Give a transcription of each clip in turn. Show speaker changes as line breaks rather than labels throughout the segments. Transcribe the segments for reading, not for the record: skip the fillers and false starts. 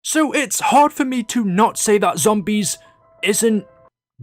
So it's hard for me to not say that Zombies isn't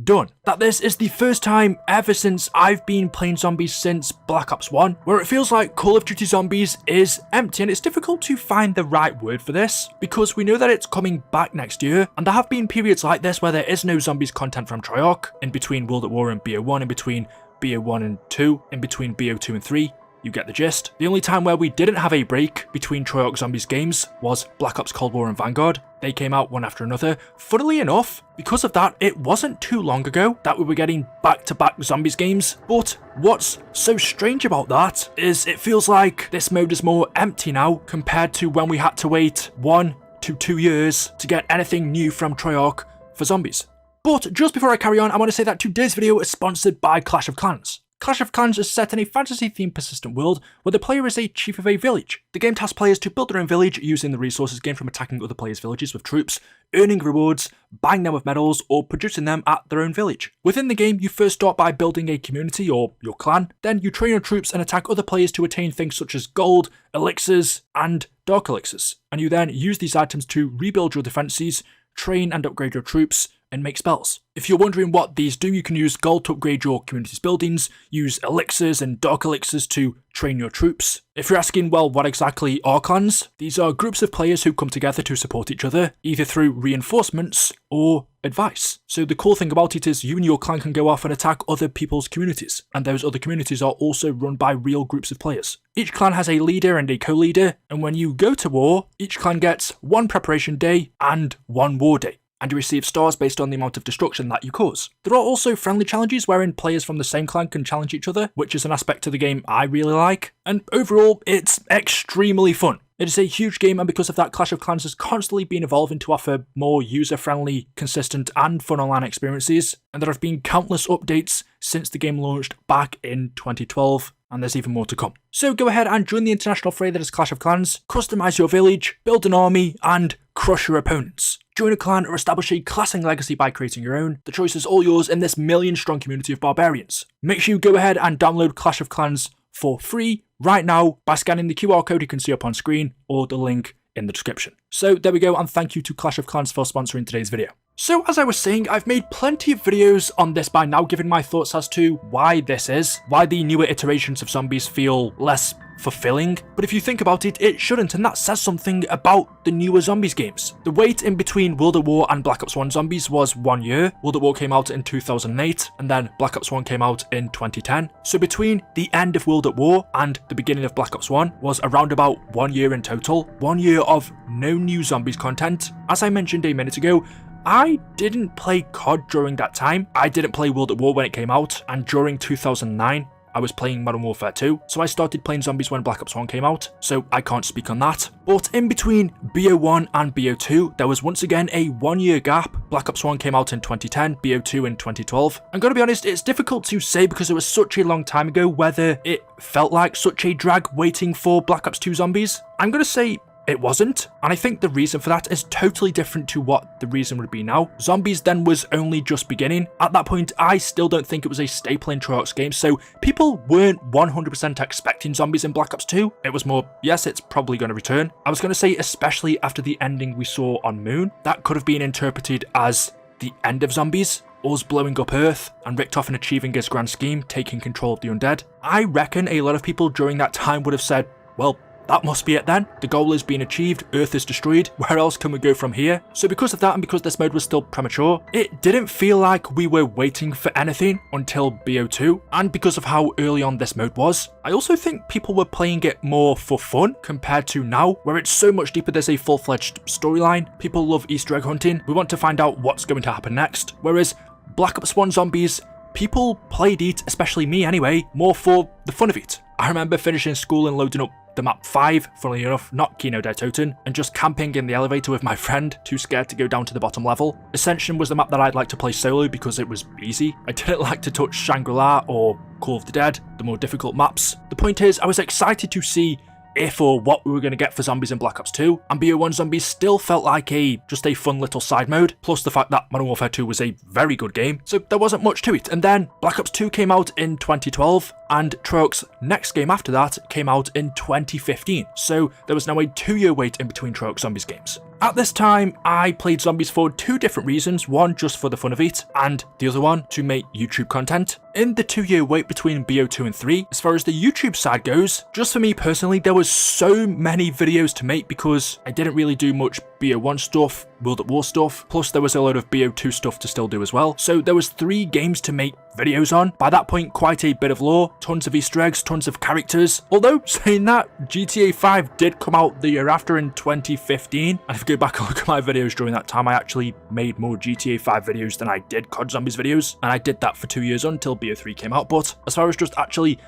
done. That this is the first time ever since I've been playing Zombies since Black Ops 1, where it feels like Call of Duty Zombies is empty, and it's difficult to find the right word for this, because we know that it's coming back next year, and there have been periods like this where there is no Zombies content from Treyarch, in between World at War and BO1, in between BO1 and 2, in between BO2 and 3. You get the gist. The only time where we didn't have a break between Treyarch Zombies games was Black Ops Cold War and Vanguard. They came out one after another. Funnily enough, because of that, it wasn't too long ago that we were getting back-to-back Zombies games. But what's so strange about that is it feels like this mode is more empty now compared to when we had to wait 1 to 2 years to get anything new from Treyarch for Zombies. But just before I carry on, I want to say that today's video is sponsored by Clash of Clans. Clash of Clans is set in a fantasy-themed persistent world where the player is a chief of a village. The game tasks players to build their own village using the resources gained from attacking other players' villages with troops, earning rewards, buying them with medals, or producing them at their own village. Within the game, you first start by building a community or your clan, then you train your troops and attack other players to attain things such as gold, elixirs, and dark elixirs. And you then use these items to rebuild your defences, train and upgrade your troops, and make spells. If you're wondering what these do, you can use gold to upgrade your community's buildings, use elixirs and dark elixirs to train your troops. If you're asking, well, what exactly are clans? These are groups of players who come together to support each other, either through reinforcements or advice. So the cool thing about it is you and your clan can go off and attack other people's communities, and those other communities are also run by real groups of players. Each clan has a leader and a co-leader, and when you go to war, each clan gets 1 preparation day and 1 war day, and you receive stars based on the amount of destruction that you cause. There are also friendly challenges wherein players from the same clan can challenge each other, which is an aspect to the game I really like, and overall, it's extremely fun. It is a huge game, and because of that, Clash of Clans has constantly been evolving to offer more user-friendly, consistent, and fun online experiences, and there have been countless updates since the game launched back in 2012, and there's even more to come. So go ahead and join the international fray that is Clash of Clans, customize your village, build an army, and crush your opponents. Join a clan or establish a classing legacy by creating your own. The choice is all yours in this million-strong community of barbarians. Make sure you go ahead and download Clash of Clans for free right now by scanning the QR code you can see up on screen or the link in the description. So there we go, and thank you to Clash of Clans for sponsoring today's video. So as I was saying, I've made plenty of videos on this by now, giving my thoughts as to why this is, why the newer iterations of Zombies feel less fulfilling. But if you think about it, it shouldn't, and that says something about the newer Zombies games. The wait in between World at War and Black Ops 1 Zombies was 1 year. World at War came out in 2008, and then Black Ops 1 came out in 2010. So between the end of World at War and the beginning of Black Ops 1 was around about 1 year in total. 1 year of no new Zombies content. As I mentioned a minute ago, I didn't play COD during that time. I didn't play World at War when it came out, and during 2009, I was playing Modern Warfare 2, so I started playing Zombies when Black Ops 1 came out, so I can't speak on that. But in between BO1 and BO2, there was once again a 1 year gap. Black Ops 1 came out in 2010, BO2 in 2012. I'm gonna be honest, it's difficult to say because it was such a long time ago whether it felt like such a drag waiting for Black Ops 2 Zombies. I'm gonna say it wasn't, and I think the reason for that is totally different to what the reason would be now. Zombies then was only just beginning. At that point, I still don't think it was a staple in Treyarch's game, so people weren't 100% expecting Zombies in Black Ops 2. It was more, yes, it's probably going to return. I was going to say, especially after the ending we saw on Moon, that could have been interpreted as the end of Zombies, us blowing up Earth, and Richtofen achieving his grand scheme, taking control of the undead. I reckon a lot of people during that time would have said, well, that must be it then. The goal is being achieved, Earth is destroyed, where else can we go from here? So because of that, and because this mode was still premature, it didn't feel like we were waiting for anything until BO2, and because of how early on this mode was, I also think people were playing it more for fun compared to now, where it's so much deeper. There's a full-fledged storyline, people love Easter egg hunting, we want to find out what's going to happen next, whereas Black Ops 1 Zombies, people played it, especially me anyway, more for the fun of it. I remember finishing school and loading up the map 5, funnily enough, not Kino der Toten, and just camping in the elevator with my friend, too scared to go down to the bottom level. Ascension was the map that I'd like to play solo because it was easy. I didn't like to touch Shangri-La or Call of the Dead, the more difficult maps. The point is, I was excited to see if or what we were going to get for Zombies in Black Ops 2, and BO1 Zombies still felt like just a fun little side mode, plus the fact that Modern Warfare 2 was a very good game, so there wasn't much to it. And then Black Ops 2 came out in 2012, and Treyarch's next game after that came out in 2015, so there was now a 2-year wait in between Treyarch Zombies games. At this time, I played Zombies for 2 different reasons, one just for the fun of it, and the other one to make YouTube content. In the 2-year wait between BO2 and 3, as far as the YouTube side goes, just for me personally, there was so many videos to make because I didn't really do much BO1 stuff, World at War stuff, plus there was a load of BO2 stuff to still do as well, so there was 3 games to make videos on. By that point, quite a bit of lore, tons of Easter eggs, tons of characters, although saying that, GTA 5 did come out the year after in 2015, and if you go back and look at my videos during that time, I actually made more GTA 5 videos than I did COD Zombies videos, and I did that for 2 years until BO3 came out. But as far as just actually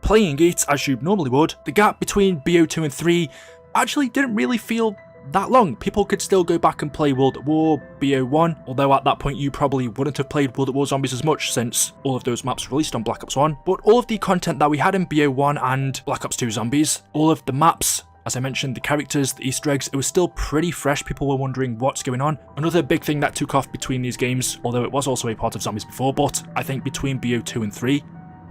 playing it as you normally would, the gap between BO2 and 3 actually didn't really feel that long. People could still go back and play World at War, BO1, although at that point you probably wouldn't have played World at War Zombies as much since all of those maps were released on Black Ops 1, but all of the content that we had in BO1 and Black Ops 2 Zombies, all of the maps, as I mentioned, the characters, the Easter eggs, it was still pretty fresh. People were wondering what's going on. Another big thing that took off between these games, although it was also a part of Zombies before, but I think between BO2 and 3,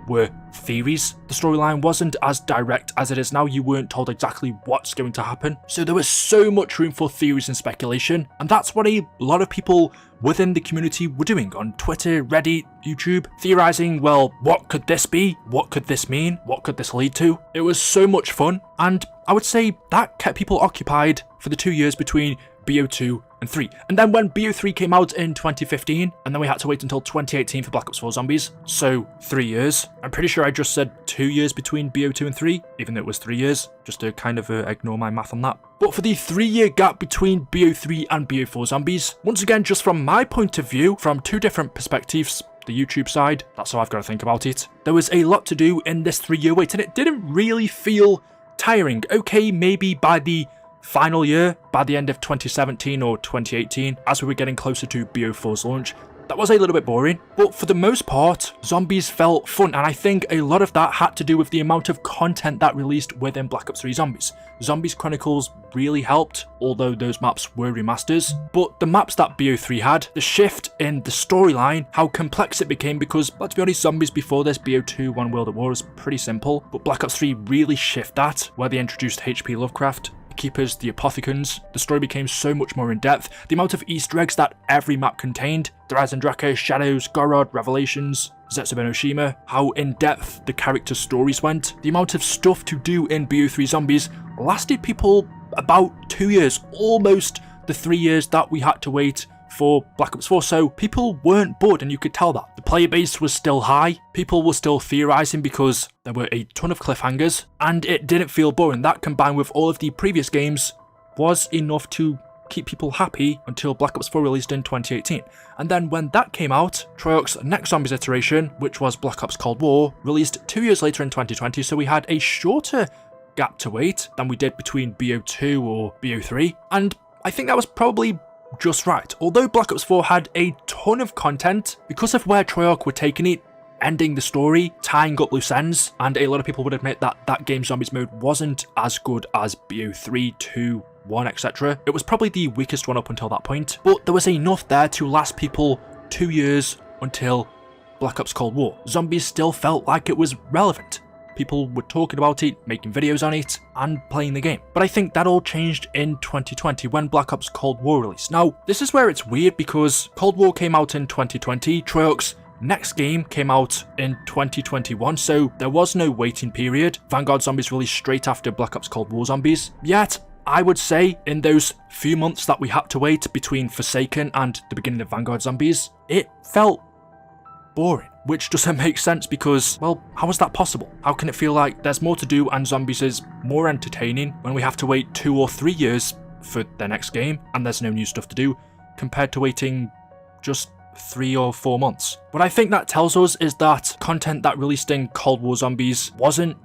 were theories. The storyline wasn't as direct as it is now. You weren't told exactly what's going to happen, so there was so much room for theories and speculation, and that's what a lot of people within the community were doing on Twitter, Reddit, YouTube, theorizing, well, what could this be? What could this mean? What could this lead to? It was so much fun, and I would say that kept people occupied for the 2 years between BO2 and 3. And then when BO3 came out in 2015, and then we had to wait until 2018 for Black Ops 4 Zombies, so 3 years. I'm pretty sure I just said 2 years between BO2 and 3, even though it was 3 years, just to kind of ignore my math on that. But for the 3-year gap between BO3 and BO4 Zombies, once again, just from my point of view, from 2 different perspectives, the YouTube side, that's how I've got to think about it, there was a lot to do in this 3-year wait, and it didn't really feel tiring. Okay, maybe by the final year, by the end of 2017 or 2018, as we were getting closer to BO4's launch, that was a little bit boring, but for the most part, Zombies felt fun, and I think a lot of that had to do with the amount of content that released within Black Ops 3 Zombies. Zombies Chronicles really helped, although those maps were remasters, but the maps that BO3 had, the shift in the storyline, how complex it became, because let's be honest, Zombies before this, BO2, One World at War, was pretty simple, but Black Ops 3 really shift that, where they introduced HP Lovecraft, Keepers, the Apothicons. The story became so much more in depth. The amount of Easter eggs that every map contained, the Drazendraka, Shadows, Gorod, Revelations, Zetsubo no Shima, how in depth the character stories went. The amount of stuff to do in BO3 Zombies lasted people about 2 years, almost the 3 years that we had to wait for Black Ops 4, so people weren't bored, and you could tell that. The player base was still high, people were still theorizing because there were a ton of cliffhangers, and it didn't feel boring. That combined with all of the previous games was enough to keep people happy until Black Ops 4 released in 2018. And then when that came out, Treyarch's next Zombies iteration, which was Black Ops Cold War, released 2 years later in 2020, so we had a shorter gap to wait than we did between BO2 or BO3, and I think that was probably just right. Although Black Ops 4 had a ton of content, because of where Treyarch were taking it, ending the story, tying up loose ends, and a lot of people would admit that that game Zombies mode wasn't as good as BO3, 2, 1, etc. It was probably the weakest one up until that point, but there was enough there to last people 2 years until Black Ops Cold War. Zombies still felt like it was relevant. People were talking about it, making videos on it, and playing the game. But I think that all changed in 2020 when Black Ops Cold War released. Now, this is where it's weird because Cold War came out in 2020, Treyarch's next game came out in 2021, so there was no waiting period. Vanguard Zombies released straight after Black Ops Cold War Zombies. Yet, I would say in those few months that we had to wait between Forsaken and the beginning of Vanguard Zombies, it felt boring, which doesn't make sense because, well, how is that possible? How can it feel like there's more to do and Zombies is more entertaining when we have to wait 2 or 3 years for their next game and there's no new stuff to do compared to waiting just 3 or 4 months? What I think that tells us is that content that released in Cold War Zombies wasn't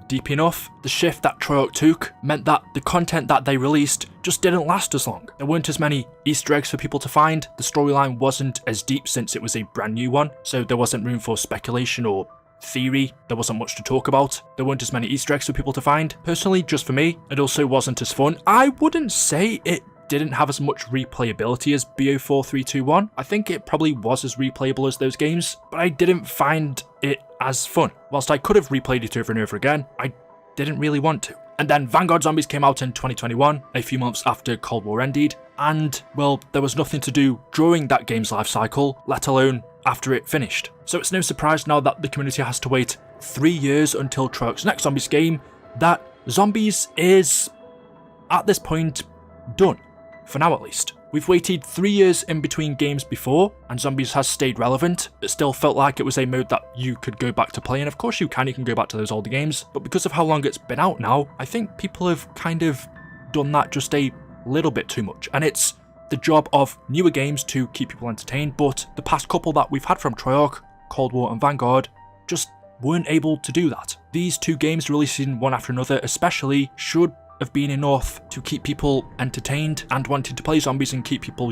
deep enough. The shift that Treyarch took meant that the content that they released just didn't last as long. There weren't as many Easter eggs for people to find, the storyline wasn't as deep since it was a brand new one, so there wasn't room for speculation or theory, there wasn't much to talk about, there weren't as many Easter eggs for people to find. Personally, just for me, it also wasn't as fun. I wouldn't say it didn't have as much replayability as BO4321. I think it probably was as replayable as those games, but I didn't find it as fun. Whilst I could have replayed it over and over again, I didn't really want to. And then Vanguard Zombies came out in 2021, a few months after Cold War ended, and, well, there was nothing to do during that game's life cycle, let alone after it finished. So it's no surprise now that the community has to wait 3 years until Treyarch's next Zombies game, that Zombies is, at this point, done. For now at least. We've waited 3 years in between games before, and Zombies has stayed relevant. It still felt like it was a mode that you could go back to play, and of course you can go back to those older games, but because of how long it's been out now, I think people have kind of done that just a little bit too much, and it's the job of newer games to keep people entertained, but the past couple that we've had from Treyarch, Cold War and Vanguard, just weren't able to do that. These two games releasing one after another especially should have been enough to keep people entertained and wanting to play Zombies and keep people,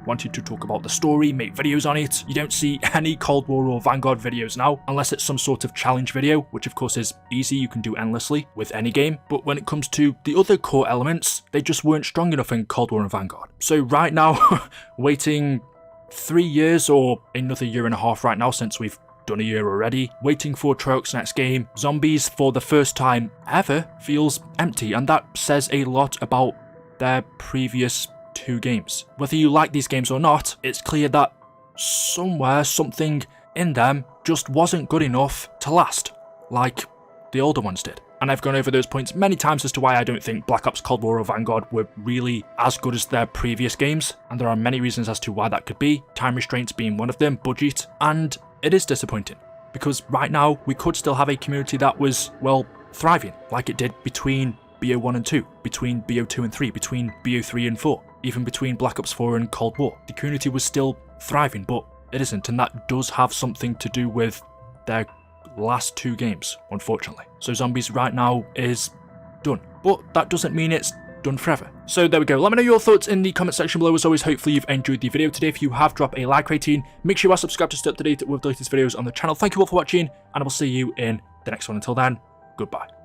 wanting to talk about the story, make videos on it. You don't see any Cold War or Vanguard videos now, unless it's some sort of challenge video, which of course is easy, you can do endlessly with any game. But when it comes to the other core elements, they just weren't strong enough in Cold War and Vanguard. So right now, waiting 3 years or another year and a half right now since we've done a year already, waiting for Treyarch's next game, Zombies for the first time ever feels empty, and that says a lot about their previous 2 games. Whether you like these games or not, it's clear that somewhere something in them just wasn't good enough to last, like the older ones did. And I've gone over those points many times as to why I don't think Black Ops Cold War or Vanguard were really as good as their previous games, and there are many reasons as to why that could be, time restraints being one of them, budget, and it is disappointing, because right now we could still have a community that was, well, thriving, like it did between BO1 and 2, between BO2 and 3, between BO3 and 4, even between Black Ops 4 and Cold War. The community was still thriving, but it isn't, and that does have something to do with their last 2 games, unfortunately. So Zombies right now is done, but that doesn't mean it's done forever. So there we go. Let me know your thoughts in the comment section below. As always, hopefully you've enjoyed the video today. If you have, drop a like rating. Make sure you are subscribed to stay up to date with the latest videos on the channel. Thank you all for watching, and I will see you in the next one. Until then, goodbye.